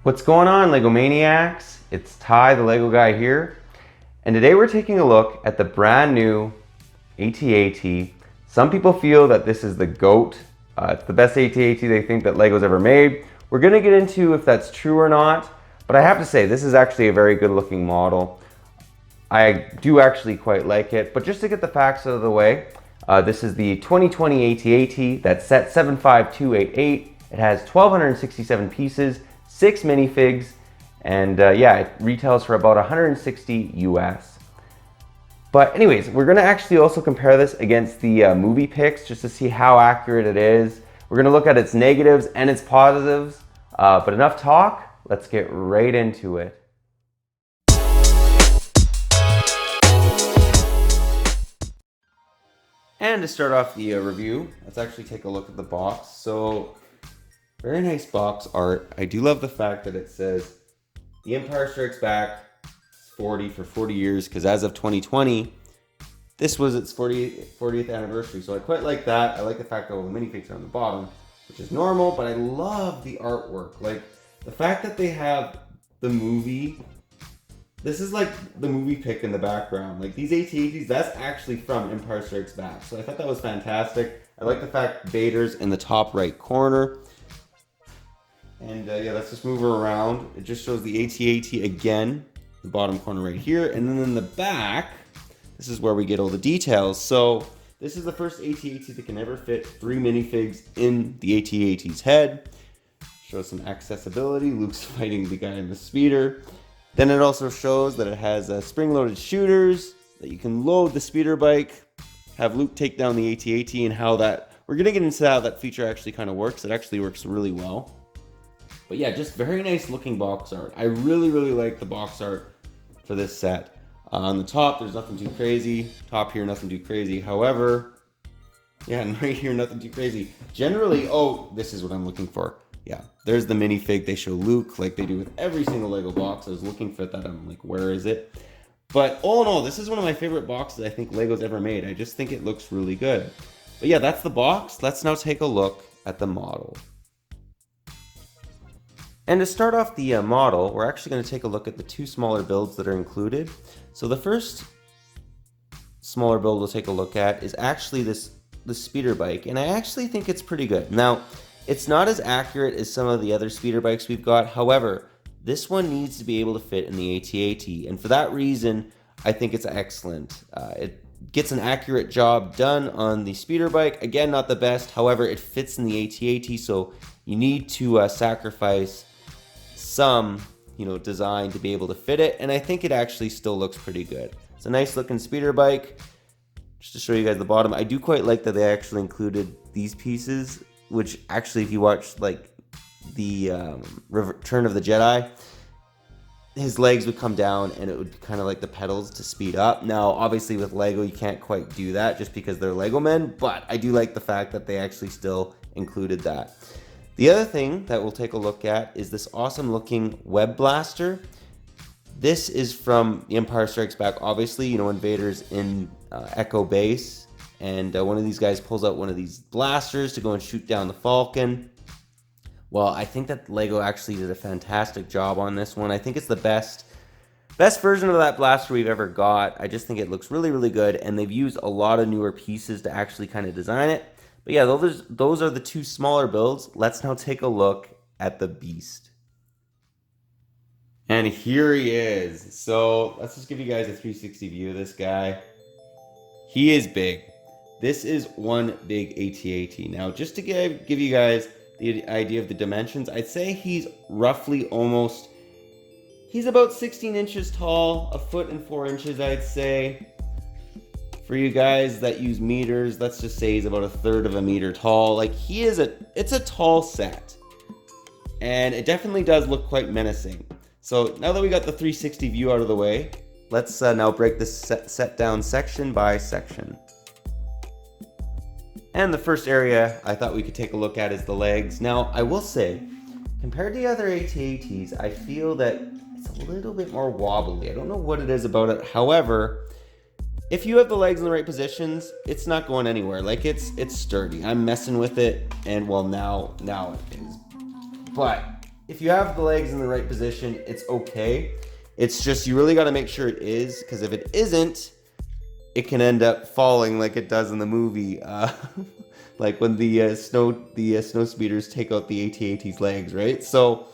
What's going on, LEGO Maniacs? It's Ty, the LEGO guy here, and today we're taking a look at the brand new AT-AT. Some people feel that this is the GOAT. It's the best AT-AT they think that LEGO's ever made. We're gonna get into if that's true or not, but I have to say, this is actually a very good looking model. I do actually quite like it, but just to get the facts out of the way, this is the 2020 AT-AT that's set 75288. It has 1,267 pieces, 6 minifigs, and yeah, it retails for about 160 US. But anyways, we're gonna actually also compare this against the movie picks just to see how accurate it is. We're gonna look at its negatives and its positives, but enough talk, let's get right into it. And to start off the review, let's actually take a look at the box. So, very nice box art. I do love the fact that it says The Empire Strikes Back 40 for 40 years, because as of 2020, this was its 40th anniversary. So I quite like that. I like the fact that all the minifigs are on the bottom, which is normal, but I love the artwork. Like the fact that they have the movie. This is like the movie pic in the background. Like these AT-ATs, that's actually from Empire Strikes Back. So I thought that was fantastic. I like the fact Vader's in the top right corner. And yeah, let's just move her around. It just shows the AT-AT again, the bottom corner right here. And then in the back, this is where we get all the details. So this is the first AT-AT that can ever fit 3 minifigs in the AT-AT's head. Shows some accessibility. Luke's fighting the guy in the speeder. Then it also shows that it has spring-loaded shooters, that you can load the speeder bike, have Luke take down the AT-AT, and how that, we're going to get into how that feature actually kind of works. It actually works really well. But yeah, just very nice looking box art. I really like the box art for this set. On the top, there's nothing too crazy. Top here, nothing too crazy. However, yeah, and right here, nothing too crazy. Generally, oh, this is what I'm looking for. Yeah, there's the minifig. They show Luke like they do with every single LEGO box. I was looking for that. I'm like, where is it? But all in all, this is one of my favorite boxes I think LEGO's ever made. I just think it looks really good. But yeah, that's the box. Let's now take a look at the model. And to start off the model, we're actually going to take a look at the 2 smaller builds that are included. So the first smaller build we'll take a look at is actually the speeder bike, and I actually think it's pretty good. Now, it's not as accurate as some of the other speeder bikes we've got. However, this one needs to be able to fit in the AT-AT, and for that reason, I think it's excellent. It gets an accurate job done on the speeder bike. Again, not the best. However, it fits in the AT-AT, so you need to sacrifice some, design to be able to fit it, and I think it actually still looks pretty good. It's a nice looking speeder bike. Just to show you guys the bottom, I do quite like that they actually included these pieces, which actually, if you watch like the Return of the Jedi, his legs would come down and it would be kind of like the pedals to speed up. Now, obviously with LEGO, you can't quite do that just because they're LEGO men, but I do like the fact that they actually still included that. The other thing that we'll take a look at is this awesome looking web blaster. This is from The Empire Strikes Back, obviously, when Vader's in Echo Base, and one of these guys pulls out one of these blasters to go and shoot down the Falcon. Well, I think that LEGO actually did a fantastic job on this one. I think it's the best version of that blaster we've ever got. I just think it looks really good, and they've used a lot of newer pieces to actually kind of design it. But yeah, those are the 2 smaller builds. Let's now take a look at the beast. And here he is. So let's just give you guys a 360 view of this guy. He is big. This is one big AT-AT. Now, just to give you guys the idea of the dimensions, I'd say he's roughly he's about 16 inches tall, 1 foot and 4 inches, I'd say. For you guys that use meters, let's just say he's about 1/3 of a meter tall. Like it's a tall set. And it definitely does look quite menacing. So now that we got the 360 view out of the way, let's now break this set down section by section. And the first area I thought we could take a look at is the legs. Now, I will say, compared to the other AT-ATs, I feel that it's a little bit more wobbly. I don't know what it is about it. However, if you have the legs in the right positions, it's not going anywhere. Like it's sturdy. I'm messing with it, and well, now it is. But if you have the legs in the right position, it's okay. It's just you really got to make sure it is, because if it isn't, it can end up falling like it does in the movie, like when the snow speeders take out the AT-AT's legs, right? So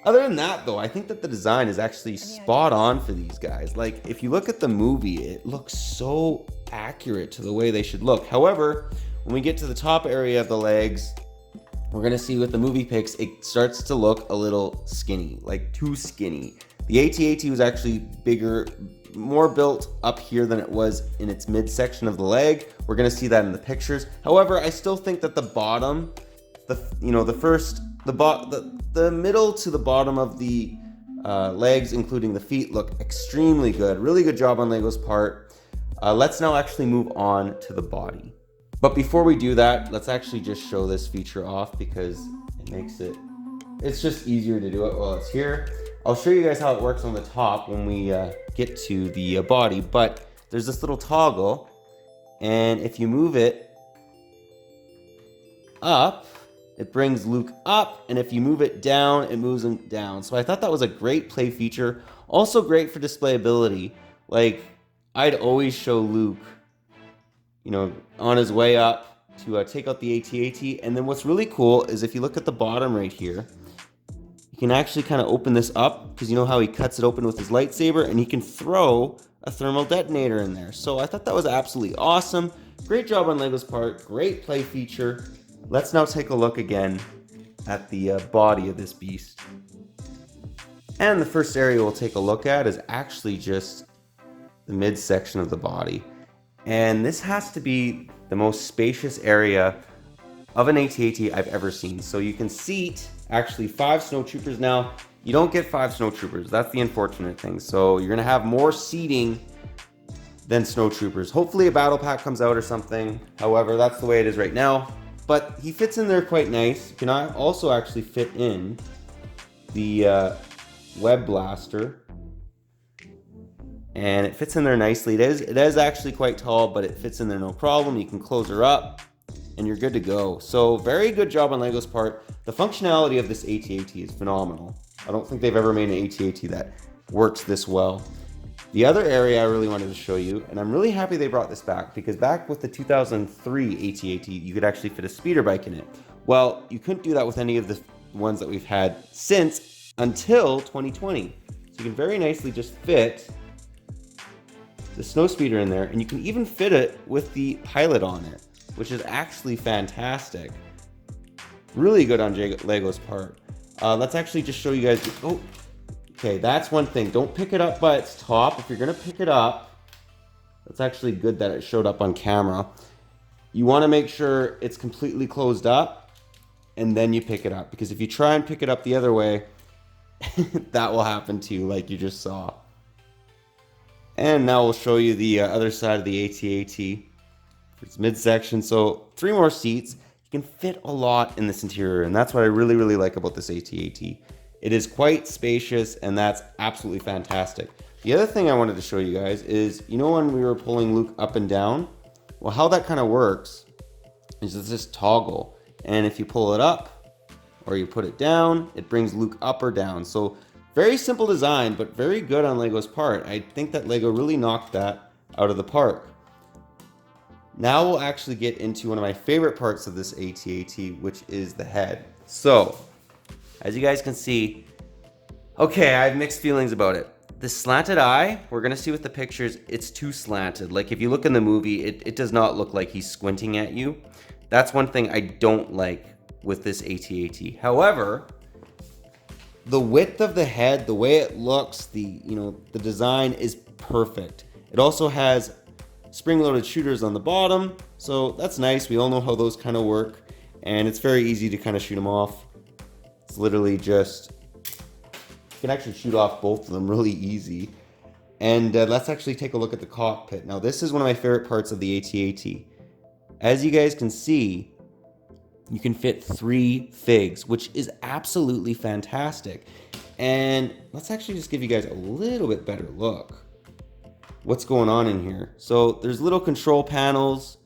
other than that, though, I think that the design is actually spot on for these guys. Like, if you look at the movie, it looks so accurate to the way they should look. However, when we get to the top area of the legs, we're gonna see with the movie pics, it starts to look a little skinny, like too skinny. The AT-AT was actually bigger, more built up here than it was in its midsection of the leg. We're gonna see that in the pictures. However, I still think that the bottom, the middle to the bottom of the legs, including the feet, look extremely good. Really good job on LEGO's part. Let's now actually move on to the body. But before we do that, let's actually just show this feature off, because it's just easier to do it while it's here. I'll show you guys how it works on the top when we get to the body, but there's this little toggle, and if you move it up, it brings Luke up, and if you move it down, it moves him down. So I thought that was a great play feature. Also great for displayability. Like, I'd always show Luke, on his way up to take out the AT-AT. And then what's really cool is if you look at the bottom right here, you can actually kind of open this up, because you know how he cuts it open with his lightsaber, and he can throw a thermal detonator in there. So I thought that was absolutely awesome. Great job on LEGO's part. Great play feature. Let's now take a look again at the body of this beast. And the first area we'll take a look at is actually just the midsection of the body. And this has to be the most spacious area of an AT-AT I've ever seen. So you can seat actually 5 snowtroopers now. You don't get 5 snowtroopers. That's the unfortunate thing. So you're gonna have more seating than snowtroopers. Hopefully a battle pack comes out or something. However, that's the way it is right now. But he fits in there quite nice. You can also actually fit in the web blaster, and it fits in there nicely. It is actually quite tall, but it fits in there no problem. You can close her up, and you're good to go. So very good job on LEGO's part. The functionality of this AT-AT is phenomenal. I don't think they've ever made an AT-AT that works this well. The other area I really wanted to show you, and I'm really happy they brought this back, because back with the 2003 AT-AT, you could actually fit a speeder bike in it. Well, you couldn't do that with any of the ones that we've had since until 2020. So you can very nicely just fit the snow speeder in there, and you can even fit it with the pilot on it, which is actually fantastic. Really good on LEGO's part. Let's actually just show you guys. Okay, that's one thing. Don't pick it up by its top. If you're gonna pick it up, that's actually good that it showed up on camera. You wanna make sure it's completely closed up, and then you pick it up. Because if you try and pick it up the other way, that will happen to you like you just saw. And now we'll show you the other side of the AT-AT. Its midsection. So 3 more seats. You can fit a lot in this interior, and that's what I really, really like about this AT-AT. It is quite spacious, and that's absolutely fantastic. The other thing I wanted to show you guys is, when we were pulling Luke up and down? Well, how that kind of works is there's this toggle, and if you pull it up or you put it down, it brings Luke up or down. So very simple design, but very good on LEGO's part. I think that LEGO really knocked that out of the park. Now we'll actually get into one of my favorite parts of this AT-AT, which is the head. So, as you guys can see, okay, I have mixed feelings about it. The slanted eye, we're gonna see with the pictures, it's too slanted. Like if you look in the movie, it does not look like he's squinting at you. That's one thing I don't like with this AT-AT. However, the width of the head, the way it looks, the design is perfect. It also has spring-loaded shooters on the bottom, so that's nice. We all know how those kind of work, and it's very easy to kind of shoot them off. It's literally just, you can actually shoot off both of them really easy. And let's actually take a look at the cockpit. Now this is one of my favorite parts of the AT-AT. As you guys can see, you can fit 3 figs, which is absolutely fantastic. And let's actually just give you guys a little bit better look. What's going on in here? So there's little control panels.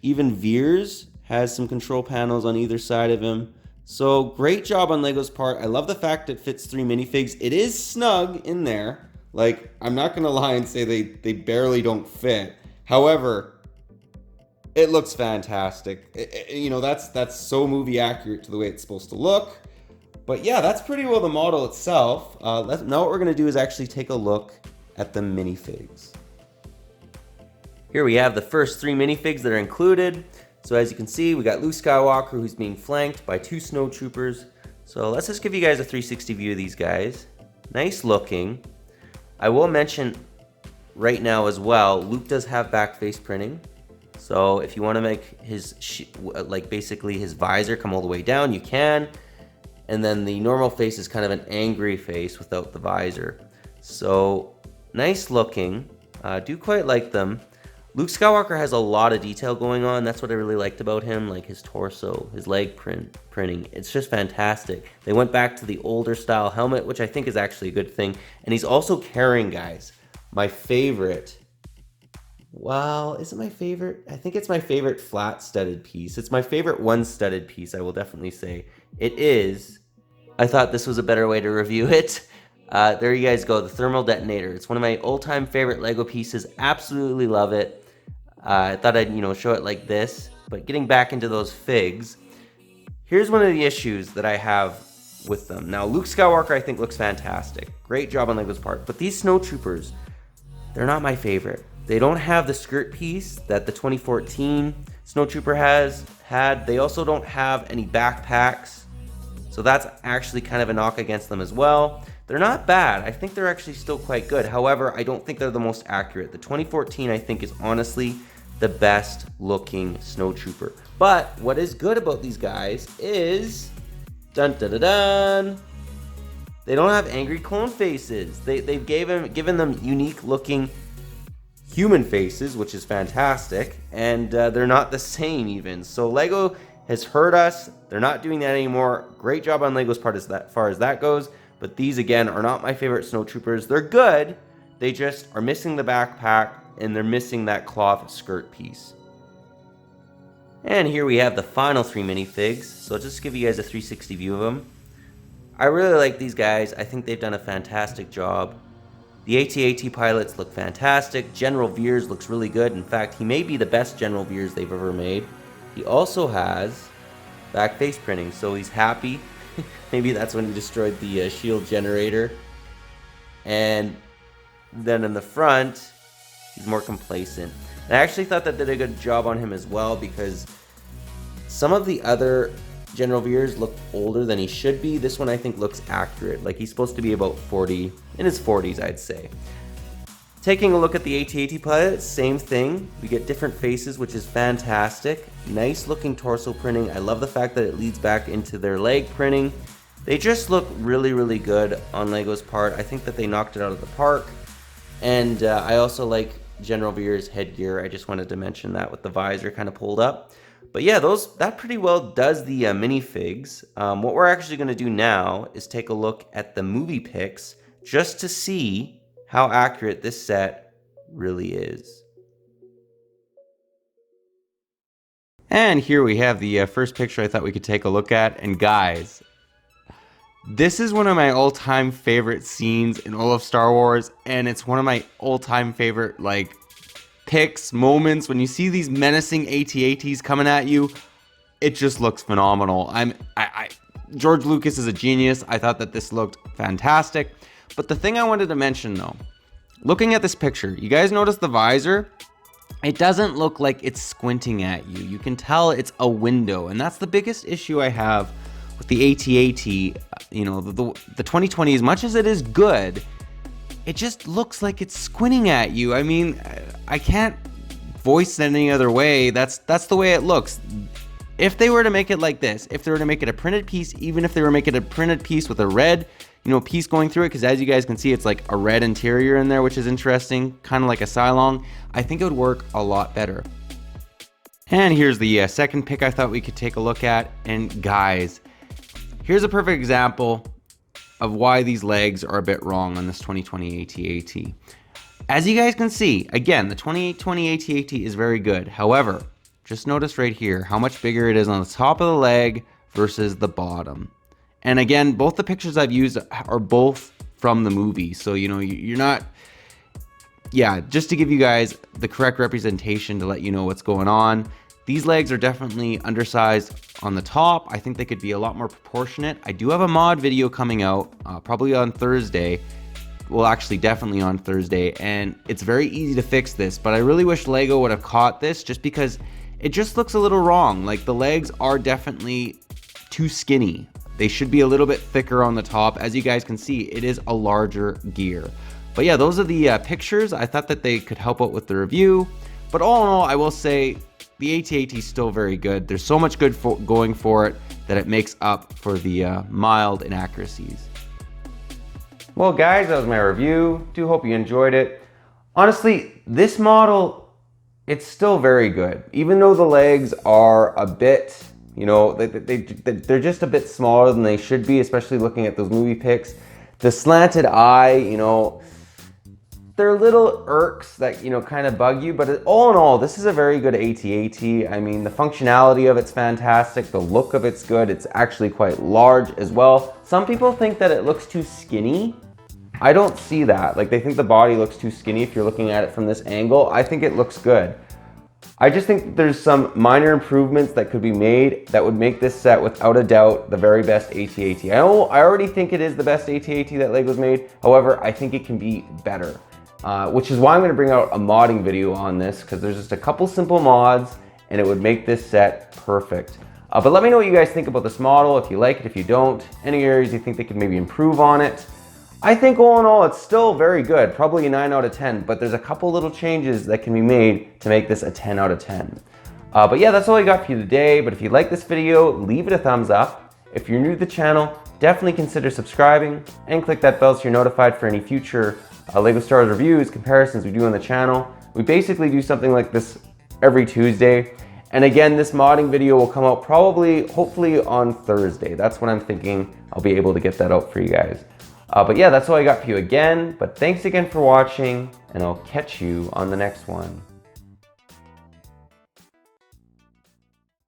Even Veers has some control panels on either side of him. So great job on LEGO's part. I love the fact it fits 3 minifigs. It is snug in there. Like, I'm not gonna lie and say they barely don't fit. However, it looks fantastic. You know, that's so movie accurate to the way it's supposed to look. But yeah, that's pretty well the model itself. Now what we're gonna do is actually take a look at the minifigs. Here we have the first 3 minifigs that are included. So as you can see, we got Luke Skywalker, who's being flanked by 2 snowtroopers. So let's just give you guys a 360 view of these guys. Nice looking. I will mention right now as well, Luke does have back face printing. So if you want to make his, like basically his visor come all the way down, you can. And then the normal face is kind of an angry face without the visor. So nice looking. Do quite like them. Luke Skywalker has a lot of detail going on. That's what I really liked about him, like his torso, his leg printing. It's just fantastic. They went back to the older style helmet, which I think is actually a good thing. And he's also carrying, guys, my favorite. Well, is it my favorite? I think it's my favorite flat studded piece. It's my favorite one studded piece, I will definitely say. It is. I thought this was a better way to review it. There you guys go, the thermal detonator. It's one of my all-time favorite LEGO pieces. Absolutely love it. I thought I'd, show it like this. But getting back into those figs, here's one of the issues that I have with them. Now, Luke Skywalker, I think, looks fantastic. Great job on LEGO's part. But these snowtroopers, they're not my favorite. They don't have the skirt piece that the 2014 snowtrooper had. They also don't have any backpacks. So that's actually kind of a knock against them as well. They're not bad. I think they're actually still quite good. However, I don't think they're the most accurate. The 2014, I think, is honestly the best looking snowtrooper. But what is good about these guys is, dun dun dun dun, they don't have angry clone faces. They've given them unique looking human faces, which is fantastic, and they're not the same even. So LEGO has heard us. They're not doing that anymore. Great job on LEGO's part as far as that goes. But these, again, are not my favorite snowtroopers. They're good. They just are missing the backpack, and they're missing that cloth skirt piece. And here we have the final 3 minifigs. So I'll just give you guys a 360 view of them. I really like these guys. I think they've done a fantastic job. The AT-AT pilots look fantastic. General Veers looks really good. In fact, he may be the best General Veers they've ever made. He also has back face printing, so he's happy. Maybe that's when he destroyed the shield generator. And then in the front, he's more complacent. And I actually thought that did a good job on him as well, because some of the other General Veers looked older than he should be. This one I think looks accurate. Like he's supposed to be about 40, in his 40s I'd say. Taking a look at the AT-AT pilots, same thing. We get different faces, which is fantastic. Nice looking torso printing. I love the fact that it leads back into their leg printing. They just look really, really good on LEGO's part. I think that they knocked it out of the park. And I also like General Veers' headgear. I just wanted to mention that with the visor kind of pulled up. But yeah, that pretty well does the minifigs. What we're actually going to do now is take a look at the movie pics just to see how accurate this set really is. And here we have the first picture I thought we could take a look at. And guys, this is one of my all-time favorite scenes in all of Star Wars, and it's one of my all-time favorite pics, moments. When you see these menacing AT-ATs coming at you, it just looks phenomenal. George Lucas is a genius. I thought that this looked fantastic. But the thing I wanted to mention though, looking at this picture, you guys notice the visor? It doesn't look like it's squinting at you. You can tell it's a window, and that's the biggest issue I have with the AT-AT. The 2020, as much as it is good, it just looks like it's squinting at you. I mean, I can't voice it any other way. That's the way it looks. If they were to make it like this, if they were to make it a printed piece, even if they were making a printed piece with a red, piece going through it, because as you guys can see, it's like a red interior in there, which is interesting, kind of like a Cylon, I think it would work a lot better. And here's the second pick I thought we could take a look at. And guys, here's a perfect example of why these legs are a bit wrong on this 2020 AT-AT. As you guys can see, again, the 2020 AT-AT is very good. However, just notice right here how much bigger it is on the top of the leg versus the bottom. And again, both the pictures I've used are both from the movie. So, you know, you're not, yeah, just to give you guys the correct representation to let you know what's going on. These legs are definitely undersized on the top. I think they could be a lot more proportionate. I do have a mod video coming out probably on Thursday. Well, actually definitely on Thursday, and it's very easy to fix this, but I really wish LEGO would have caught this just because it just looks a little wrong. Like, the legs are definitely too skinny. They should be a little bit thicker on the top. As you guys can see, it is a larger gear. But yeah, those are the pictures. I thought that they could help out with the review, but all in all, I will say the AT-AT is still very good. There's so much good going for it that it makes up for the mild inaccuracies. Well guys, that was my review. Do hope you enjoyed it. Honestly, this model, it's still very good. Even though the legs are a bit, you know, they're just a bit smaller than they should be, especially looking at those movie pics. The slanted eye, you know, they're little irks that, you know, kind of bug you, but all in all, this is a very good AT-AT. I mean, the functionality of it's fantastic. The look of it's good. It's actually quite large as well. Some people think that it looks too skinny. I don't see that. Like, they think the body looks too skinny if you're looking at it from this angle. I think it looks good. I just think there's some minor improvements that could be made that would make this set, without a doubt, the very best AT-AT. I already think it is the best AT-AT that LEGO's made. However, I think it can be better. Which is why I'm going to bring out a modding video on this, because there's just a couple simple mods and it would make this set perfect. But let me know what you guys think about this model, if you like it, if you don't, any areas you think they could maybe improve on it. I think all in all, it's still very good, probably a 9 out of 10, but there's a couple little changes that can be made to make this a 10 out of 10. But yeah, that's all I got for you today. But if you like this video, leave it a thumbs up. If you're new to the channel, definitely consider subscribing and click that bell so you're notified for any future LEGO Star Wars reviews, comparisons we do on the channel. We basically do something like this every Tuesday. And again, this modding video will come out probably, hopefully on Thursday. That's when I'm thinking I'll be able to get that out for you guys. But yeah, that's all I got for you again. But thanks again for watching, and I'll catch you on the next one.